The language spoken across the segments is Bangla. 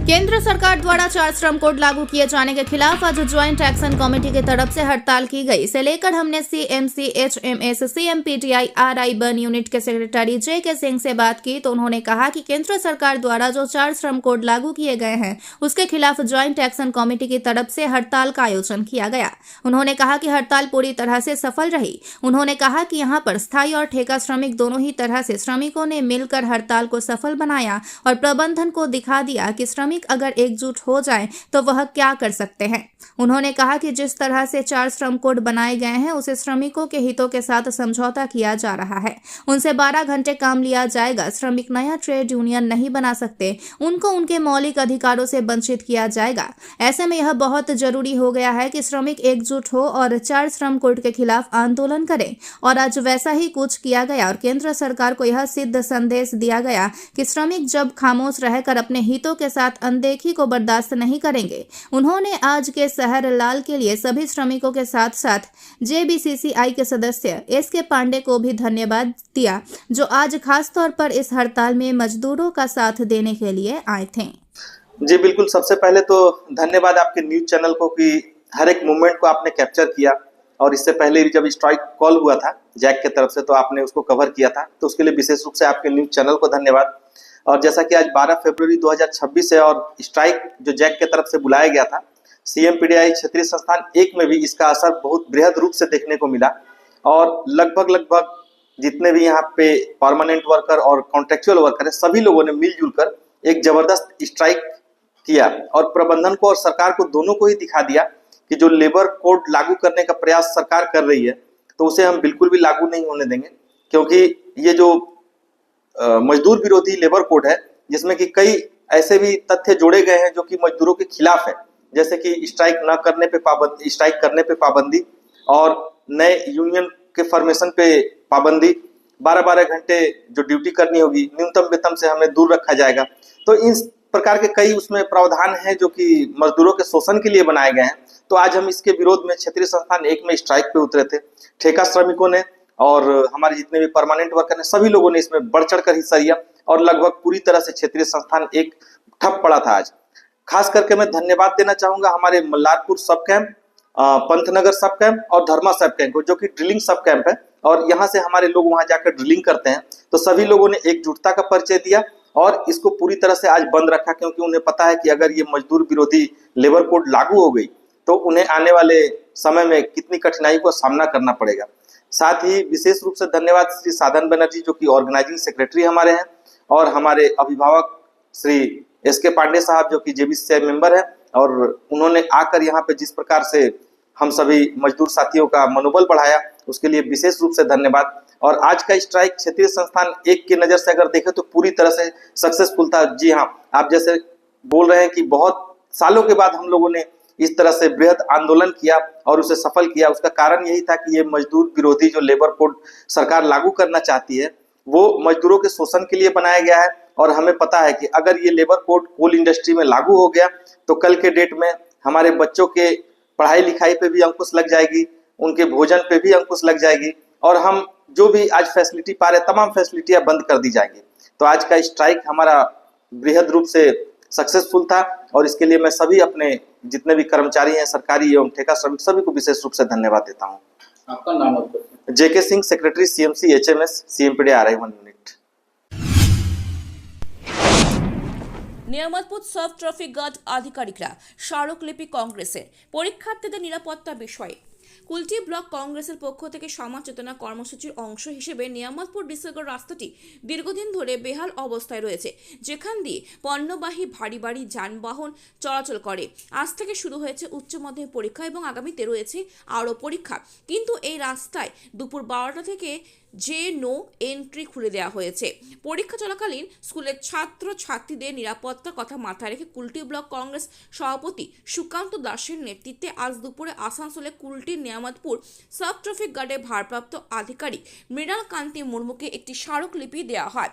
केंद्र सरकार द्वारा 4 श्रम कोड लागू किए जाने के खिलाफ आज ज्वाइंट एक्शन कमेटी की तरफ से हड़ताल की गई। इसे लेकर हमने CMC, HMS, CMPTI, RI burn unit के सेक्रेटरी जेके सिंह से बात की तो उन्होंने कहा कि केंद्र सरकार द्वारा जो 4 श्रम कोड लागू किए गए हैं उसके खिलाफ ज्वाइंट एक्शन कमेटी की तरफ से हड़ताल का आयोजन किया गया। उन्होंने कहा कि हड़ताल पूरी तरह से सफल रही। उन्होंने कहा कि यहाँ पर स्थायी और ठेका श्रमिक दोनों ही तरह से श्रमिकों ने मिलकर हड़ताल को सफल बनाया और प्रबंधन को दिखा दिया कि श्रमिक अगर एकजुट हो जाएं तो वह क्या कर सकते हैं। उन्होंने कहा कि जिस तरह से 4 श्रम कोड बनाए गए हैं उसे श्रमिकों के हितों के साथ समझौता किया जा रहा है। उनसे 12 घंटे काम लिया जाएगा। श्रमिक नया ट्रेड यूनियन नहीं बना सकते, उनको उनके मौलिक अधिकारों से वंचित किया जाएगा। ऐसे में यह बहुत जरूरी हो गया है कि श्रमिक एकजुट हो और 4 श्रम कोड के खिलाफ आंदोलन करें और आज वैसा ही कुछ किया गया और केंद्र सरकार को यह सिद्ध संदेश दिया गया कि श्रमिक जब खामोश रहकर अपने हितों के साथ अनदेखी को बर्दाश्त नहीं करेंगे। उन्होंने आज के शहर लाल के लिए सभी श्रमिकों के साथ साथ जेबीसीसीआई के सदस्य एसके पांडे को भी धन्यवाद दिया जो आज खास तौर पर इस हड़ताल में मजदूरों का साथ देने के लिए आए थे। जी बिल्कुल, सबसे पहले तो धन्यवाद आपके न्यूज चैनल को कि हर एक मूवमेंट को आपने कैप्चर किया और इससे पहले भी जब स्ट्राइक कॉल हुआ था जैक की तरफ से तो आपने उसको कवर किया था, तो उसके लिए विशेष रूप से आपके न्यूज चैनल को धन्यवाद। और जैसा कि आज 12 फरवरी 2026 है और स्ट्राइक जो जैक की तरफ से बुलाया गया था, सीएमपीटीआई क्षेत्रीय संस्थान 1 में भी इसका असर बहुत बृहद रूप से देखने को मिला और लगभग जितने भी यहाँ पे परमानेंट वर्कर और कॉन्ट्रेक्चुअल वर्कर है सभी लोगों ने मिलजुल कर एक जबरदस्त स्ट्राइक किया और प्रबंधन को और सरकार को दोनों को ही दिखा दिया कि जो लेबर कोड लागू करने का प्रयास सरकार कर रही है तो उसे हम बिल्कुल भी लागू नहीं होने देंगे, क्योंकि ये जो मजदूर विरोधी लेबर कोड है जिसमें कि कई ऐसे भी तथ्य जोड़े गए हैं जो कि मजदूरों के खिलाफ है, जैसे कि स्ट्राइक न करने पे पाबंदी, स्ट्राइक करने पे पाबंदी और नए यूनियन के फॉर्मेशन पे पाबंदी, 12-12 घंटे जो ड्यूटी करनी होगी, न्यूनतम वेतन से हमें दूर रखा जाएगा। तो इस प्रकार के कई उसमें प्रावधान हैं जो कि मजदूरों के शोषण के लिए बनाए गए हैं। तो आज हम इसके विरोध में क्षेत्रीय संस्थान 1 में स्ट्राइक पे उतरे थे। ठेका श्रमिकों ने और हमारे जितने भी परमानेंट वर्कर हैं सभी लोगों ने इसमें बढ़ चढ़ कर हिस्सा लिया और लगभग पूरी तरह से क्षेत्रीय संस्थान 1 ठप पड़ा था। आज खास करके मैं धन्यवाद देना चाहूंगा हमारे मल्लारपुर सब कैंप, पंतनगर सब कैंप और धर्मा सब कैंप को, जो कि ड्रिलिंग सब कैंप है और यहाँ से हमारे लोग वहां जाकर ड्रिलिंग करते हैं। तो सभी लोगों ने एकजुटता का परिचय दिया और इसको पूरी तरह से आज बंद रखा, क्योंकि उन्हें पता है कि अगर ये मजदूर विरोधी लेबर कोड लागू हो गई तो उन्हें आने वाले समय में कितनी कठिनाई का सामना करना पड़ेगा। साथ ही विशेष रूप से धन्यवाद श्री साधन बनर्जी जो कि ऑर्गेनाइजिंग सेक्रेटरी हमारे हैं और हमारे अभिभावक श्री एसके पांडे साहब जो कि जेबीसीसीआई मेंबर है, और उन्होंने आकर यहाँ पे जिस प्रकार से हम सभी मजदूर साथियों का मनोबल बढ़ाया उसके लिए विशेष रूप से धन्यवाद। और आज का स्ट्राइक क्षेत्रीय संस्थान 1 की नजर से अगर देखें तो पूरी तरह से सक्सेसफुल था। जी हाँ, आप जैसे बोल रहे हैं कि बहुत सालों के बाद हम लोगों ने इस तरह से बृहद आंदोलन किया और उसे सफल किया। उसका कारण यही था कि ये मजदूर विरोधी जो लेबर कोड सरकार लागू करना चाहती है वो मजदूरों के शोषण के लिए बनाया गया है और हमें पता है कि अगर ये लेबर कोड कोल इंडस्ट्री में लागू हो गया तो कल के डेट में हमारे बच्चों के पढ़ाई लिखाई पे भी अंकुश लग जाएगी, उनके भोजन पे भी अंकुश लग जाएगी और हम जो भी आज फैसिलिटी पा रहे तमाम फैसिलिटियां बंद कर दी जाएंगी। तो आज का स्ट्राइक हमारा बृहद रूप से सक्सेसफुल था और इसके लिए मैं सभी अपने जितने भी कर्मचारी हैं सरकारी एवं ठेका श्रमिक सभी को विशेष रूप से धन्यवाद देता हूँ। आपका नाम? JK Singh, secretary CMC, HMS, CMPD, RI 1 unit. Niamatpur sub traffic guard আধিকারিকরা স্মারকলিপি কংগ্রেসের পরীক্ষার্থীদের নিরাপত্তা বিষয়ে কুলটি ব্লক কংগ্রেসের পক্ষ থেকে সমাজ চেতনা কর্মসূচির অংশ হিসেবে নিয়ামতপুর ডিসেগড় রাস্তাটি দীর্ঘদিন ধরে বেহাল অবস্থায় রয়েছে, যেখান দিয়ে পণ্যবাহী ভারী ভারী যানবাহন চলাচল করে। আজ থেকে শুরু হয়েছে উচ্চ মাধ্যমিক পরীক্ষা এবং আগামীতে রয়েছে আরও পরীক্ষা, কিন্তু এই রাস্তায় দুপুর 12টা থেকে যে নো এন্ট্রি খুলে দেওয়া হয়েছে। পরীক্ষা চলাকালীন স্কুলের ছাত্র ছাত্রীদের নিরাপত্তার কথা মাথায় রেখে কুলটি ব্লক কংগ্রেস সভাপতি সুকান্ত দাসের নেতৃত্বে আজ দুপুরে আসানসোলে কুলটির নিয়ামতপুর সাব ট্রাফিক গার্ডের ভারপ্রাপ্ত আধিকারিক মৃণাল কান্তি মুর্মুকে একটি স্মারকলিপি দেওয়া হয়।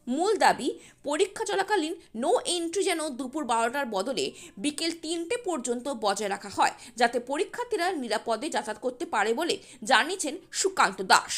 মূল দাবি, পরীক্ষা চলাকালীন নো এন্ট্রি যেন দুপুর 12টার বদলে বিকেল 3টে পর্যন্ত বজায় রাখা হয়, যাতে পরীক্ষার্থীরা নিরাপদে যাতায়াত করতে পারে বলে জানিয়েছেন সুকান্ত দাস।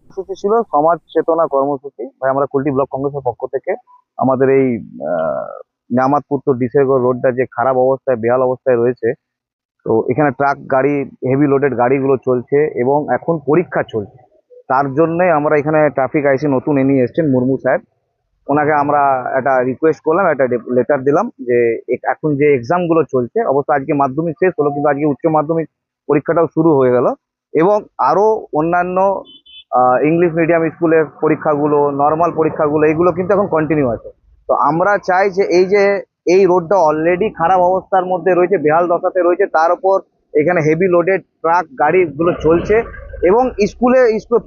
কর্মসূচি ছিল সমাজ চেতনা কর্মসূচি। আমরা কুলটি ব্লক কংগ্রেসের পক্ষ থেকে আমাদের এই নিয়ামতপুর তো ডিসেগড় রোডটা যে খারাপ অবস্থায় বেহাল অবস্থায় রয়েছে, তো এখানে ট্রাক গাড়ি হেভি লোডেড গাড়িগুলো চলছে এবং এখন পরীক্ষা চলছে। তার জন্যই আমরা এখানে ট্রাফিক আইসি নতুন ইনি এসছেন মুর্মু সাহেব, ওনাকে আমরা একটা রিকোয়েস্ট করলাম, একটা লেটার দিলাম যে এখন যে এক্সামগুলো চলছে, অবশ্য আজকে মাধ্যমিক শেষ হলো কিন্তু আজকে উচ্চ মাধ্যমিক পরীক্ষাটাও শুরু হয়ে গেল, এবং আরও অন্যান্য ইংলিশ মিডিয়াম স্কুলের পরীক্ষাগুলো, নর্মাল পরীক্ষাগুলো, এগুলো কিন্তু এখন কন্টিনিউ আছে। তো আমরা চাই যে এই রোডটা অলরেডি খারাপ অবস্থার মধ্যে রয়েছে, বেহাল দশাতে রয়েছে, তার উপর এখানে হেভি লোডেড ট্রাক গাড়িগুলো চলছে এবং স্কুলে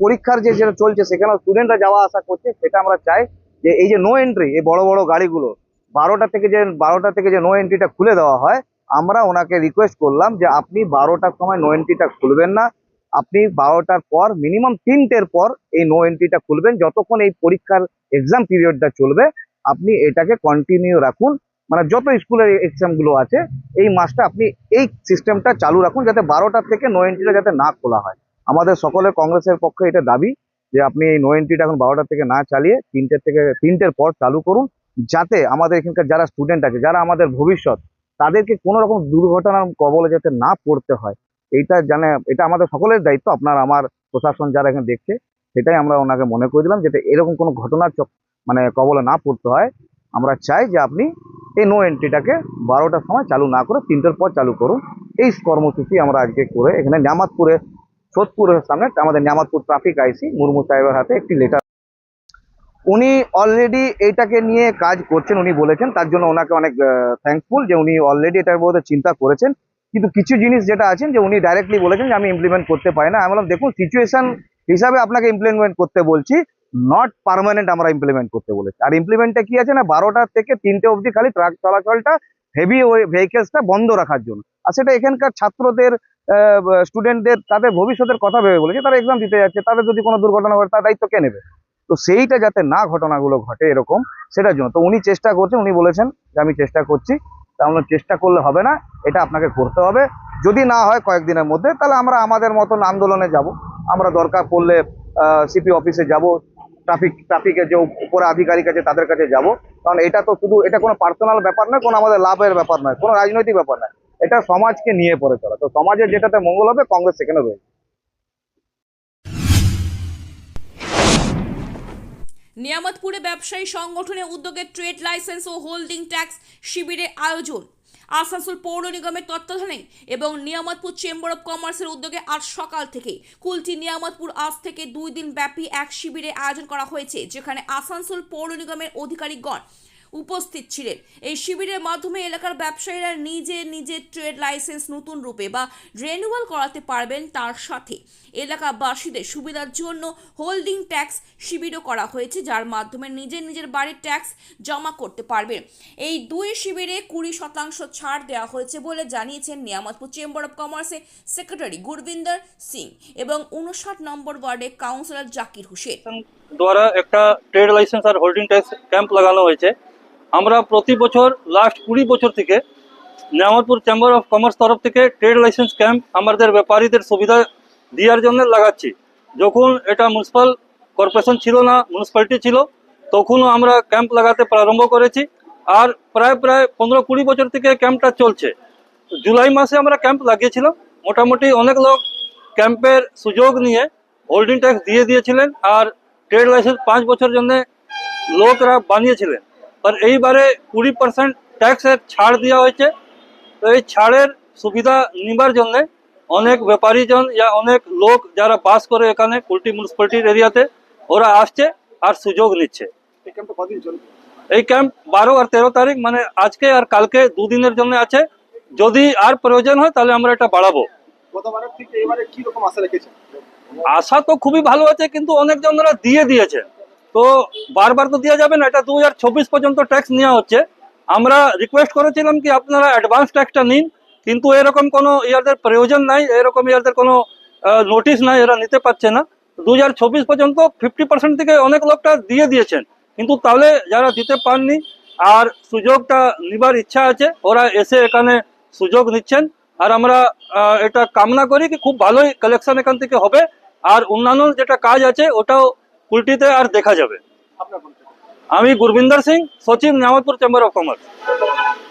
পরীক্ষার যেটা চলছে সেখানে স্টুডেন্টরা যাওয়া আসা করছে, সেটা আমরা চাই যে এই যে নো এন্ট্রি, এই বড় বড় গাড়িগুলো 12টা থেকে যে নো এন্ট্রিটা খুলে দেওয়া হয়, আমরা ওনাকে রিকোয়েস্ট করলাম যে আপনি 12টার সময় নো এন্ট্রিটা খুলবেন না, আপনি 12টার পর মিনিমাম 3টের পর এই নো এন্ট্রিটা খুলবেন, যতক্ষণ এই পরীক্ষার এক্সাম পিরিয়ডটা চলবে আপনি এটাকে কন্টিনিউ রাখুন। মানে যত স্কুলের এক্সামগুলো আছে এই মাসটা আপনি এই সিস্টেমটা চালু রাখুন, যাতে 12টার থেকে নো এন্ট্রিটা যাতে না খোলা হয়। আমাদের সকলের কংগ্রেসের পক্ষে এটা দাবি যে আপনি এই নো এন্ট্রিটা এখন 12টা থেকে না চালিয়ে 3টের পর চালু করুন, যাতে আমাদের এখানকার যারা স্টুডেন্ট আছে, যারা আমাদের ভবিষ্যৎ, তাদেরকে কোনো রকম দুর্ঘটনার কবলে যাতে না পড়তে হয়। এটা আমাদের সকলের দায়িত্ব, আপনার আমার প্রশাসন যারা এখানে দেখছে, সেটাই আমরা ওনাকে মনে করে দিলাম যাতে এরকম কোনো ঘটনার কবলে না পড়তে হয়। আমরা চাই যে আপনি এই নো এন্ট্রিটাকে 12টার সময় চালু না করে 3টের পর চালু করুন। এই কর্মসূচি আমরা আজকে করে এখানে নিয়ামতপুরে সোদপুরের সামনে আমাদের নিয়ামতপুর ট্রাফিক আইসি মুর্মু সাহেবের হাতে একটি লেটার, উনি অলরেডি এইটাকে নিয়ে কাজ করছেন, উনি বলেছেন, তার জন্য ওনাকে অনেক থ্যাঙ্কফুল যে উনি অলরেডি এটার মধ্যে চিন্তা করেছেন। কিন্তু কিছু জিনিস যেটা আছেন যে উনি ডাইরেক্টলি বলেছেন যে আমি ইমপ্লিমেন্ট করতে পারি না। আমি বললাম দেখুন, সিচুয়েশন হিসাবে আপনাকে ইমপ্লিমেন্ট করতে বলছি, নট পার্মানেন্ট আমরা ইমপ্লিমেন্ট করতে বলেছি। আর ইমপ্লিমেন্টটা কি আছে না, 12টা থেকে 3টে অবধি খালি ট্রাক চলাচলটা, হেভি ভেহিকেলসটা বন্ধ রাখার জন্য। আর সেটা এখানকার ছাত্রদের, স্টুডেন্টদের, তাদের ভবিষ্যতের কথা ভেবে বলেছে, তারা এক্সাম দিতে যাচ্ছে, তাদের যদি কোনো দুর্ঘটনা ঘটে তার দায়িত্ব কে নেবে? তো সেইটা যাতে না ঘটনাগুলো ঘটে এরকম, সেটার জন্য তো উনি চেষ্টা করছেন, উনি বলেছেন যে আমি চেষ্টা করছি। তাহলে চেষ্টা করলে হবে না, এটা আপনাকে করতে হবে। যদি না হয় কয়েকদিনের মধ্যে, তাহলে আমরা আমাদের মতন আন্দোলনে যাব। আমরা দরকার পড়লে সিপি অফিসে যাব, ট্রাফিকের যে উপরে আধিকারিক আছে তাদের কাছে যাব। কারণ এটা তো শুধু, এটা কোনো পার্সোনাল ব্যাপার নয়, কোনো আমাদের লাভের ব্যাপার নয়, কোনো রাজনৈতিক ব্যাপার নয়, এটা সমাজকে নিয়ে পড়ে চলা। তো সমাজের যেটাতে মঙ্গল হবে, কংগ্রেস সেখানে রয়েছে। নিয়ামতপুরে ব্যবসায়ী সংগঠনের উদ্যোগে ট্রেড লাইসেন্স ও হোল্ডিং ট্যাক্স শিবিরের আয়োজন আসানসোল পৌর নিগমের তত্ত্বাবধানে এবং নিয়ামতপুর চেম্বার অব কমার্সের উদ্যোগে আজ সকাল থেকে কুলটি নিয়ামতপুর আজ থেকে 2 দিন ব্যাপী এক শিবিরের আয়োজন করা হয়েছে, যেখানে আসানসোল পৌর নিগমের আধিকারিকগণ উপস্থিত ছিলেন। এই শিবিরের মাধ্যমে এলাকার ব্যবসায়ীরা নিজের ট্রেড লাইসেন্স নতুন রূপে বা রিনিউয়াল করাতে পারবেন। তার সাথে এলাকাবাসীদের সুবিধার জন্য হোল্ডিং ট্যাক্স শিবিরও করা হয়েছে, যার মাধ্যমে নিজের বাড়ির ট্যাক্স জমা করতে পারবেন। এই 2 শিবিরে 20% ছাড় দেওয়া হয়েছে বলে জানিয়েছেন নিয়ামতপুর চেম্বার অব কমার্সের সেক্রেটারি গুরবিন্দর সিং এবং 59 নম্বর ওয়ার্ডের কাউন্সিলর জাকির হোসেন দ্বারা একটা ট্রেড লাইসেন্স আর হোল্ডিং ট্যাক্স ক্যাম্প লাগানো হয়েছে। আমরা প্রতি বছর লাস্ট 20 বছর থেকে নিয়ামতপুর চেম্বার অফ কমার্স তরফ থেকে ট্রেড লাইসেন্স ক্যাম্প আমাদের ব্যাপারীদের সুবিধা দেওয়ার জন্য লাগাচ্ছি। যখন এটা মিউনিসিপাল কর্পোরেশন ছিল না, মিউনিসিপ্যালিটি ছিল, তখনও আমরা ক্যাম্প লাগাতে প্রারম্ভ করেছি। আর প্রায় 15-20 বছর থেকে ক্যাম্পটা চলছে। জুলাই মাসে আমরা ক্যাম্প লাগিয়েছিলাম, মোটামুটি অনেক লোক ক্যাম্পের সুযোগ নিয়ে হোল্ডিং ট্যাক্স দিয়ে দিয়েছিলেন আর ট্রেড লাইসেন্স 5 বছর জন্য লোকরা বানিয়েছিলেন। আর এইবারে 20% ট্যাক্সের ছাড় দেওয়া হয়েছে। তো এই ছাড়ের সুবিধা নেবার জন্য অনেক ব্যাপারীজন অনেক লোক যারা বাস করে এখানে কুলটি মিউনিসিপ্যালিটির এরিয়াতে, ওরা আসছে আর সুযোগ নিচ্ছে। এই ক্যাম্প 12 আর 13 তারিখ মানে আজকে আর কালকে 2 দিনের জন্য আছে। যদি আর প্রয়োজন হয় তাহলে আমরা এটা বাড়াবো। আশা তো খুবই ভালো আছে, কিন্তু অনেকজনরা দিয়ে দিয়েছে, তো বারবার তো দেওয়া যাবে না। এটা 2024 পর্যন্ত ট্যাক্স নেওয়া হচ্ছে। আমরা রিকোয়েস্ট করেছিলাম কি আপনারা অ্যাডভান্স ট্যাক্সটা নিন, কিন্তু এরকম কোনো ইয়াদের প্রয়োজন নাই, এরকম ইয়াদের কোনো নোটিশ নাই, এরা নিতে পারছে না। 2024 পর্যন্ত 50% থেকে অনেক লোকটা দিয়ে দিয়েছেন, কিন্তু তাহলে যারা দিতে পারেননি আর সুযোগটা নিবার ইচ্ছা আছে, ওরা এসে এখানে সুযোগ নিচ্ছেন। আর আমরা এটা কামনা করি কি খুব ভালোই কালেকশন এখান থেকে হবে, আর অন্যান্য যেটা কাজ আছে ওটাও কুলটিতে আর দেখা যাবে। আমি गुरविंदर सिंह, सचिव न्यामतपुर चैम्बर ऑफ कॉमर्स।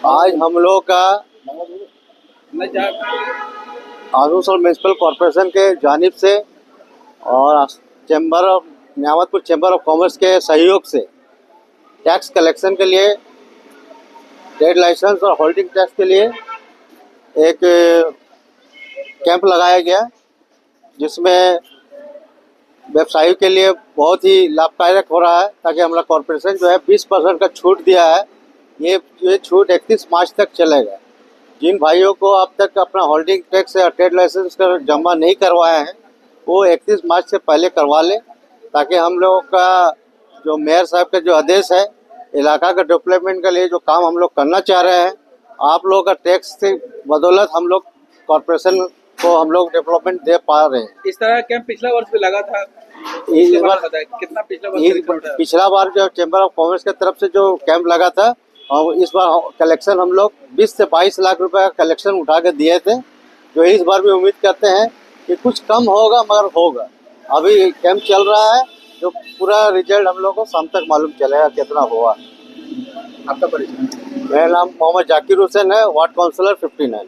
आज हम लोग का आजमगढ़ म्यूनसिपल कॉरपोरेशन के जानिब से और chamber of Nyamatpur chamber of commerce के सहयोग से टैक्स कलेक्शन के लिए, ट्रेड लाइसेंस और होल्डिंग टैक्स के लिए एक कैंप लगाया गया, जिसमें व्यवसायियों के लिए बहुत ही लाभदायक हो रहा है, ताकि हमारा कॉरपोरेशन जो है 20% का छूट दिया है। ये छूट 31 मार्च तक चलेगा। जिन भाइयों को अब तक अपना होल्डिंग टैक्स या ट्रेड लाइसेंस का जमा नहीं करवाए हैं, वो 31 मार्च से पहले करवा लें, ताकि हम लोगों का जो मेयर साहब का जो आदेश है, इलाका का डेवलपमेंट के लिए जो काम हम लोग करना चाह रहे हैं, आप लोगों का टैक्स से बदौलत हम लोग कॉरपोरेशन को हम लोग डेवलपमेंट दे पा रहे हैं। इस तरह का कैंप पिछला वर्ष भी लगा था, इस बार कितना पिछला पिछला बार जो चैम्बर ऑफ कॉमर्स की तरफ से जो कैंप लगा था, और इस बार कलेक्शन हम लोग 20 से 22 लाख रुपए का कलेक्शन उठा के दिए थे, जो इस बार भी उम्मीद करते हैं कि कुछ कम होगा, मगर होगा। अभी कैंप चल रहा है, जो पूरा रिजल्ट हम लोग को शाम तक मालूम चलेगा कितना हुआ। आपका परिचय? मेरा नाम मोहम्मद जाकिर हुसैन है, वार्ड काउंसलर 59।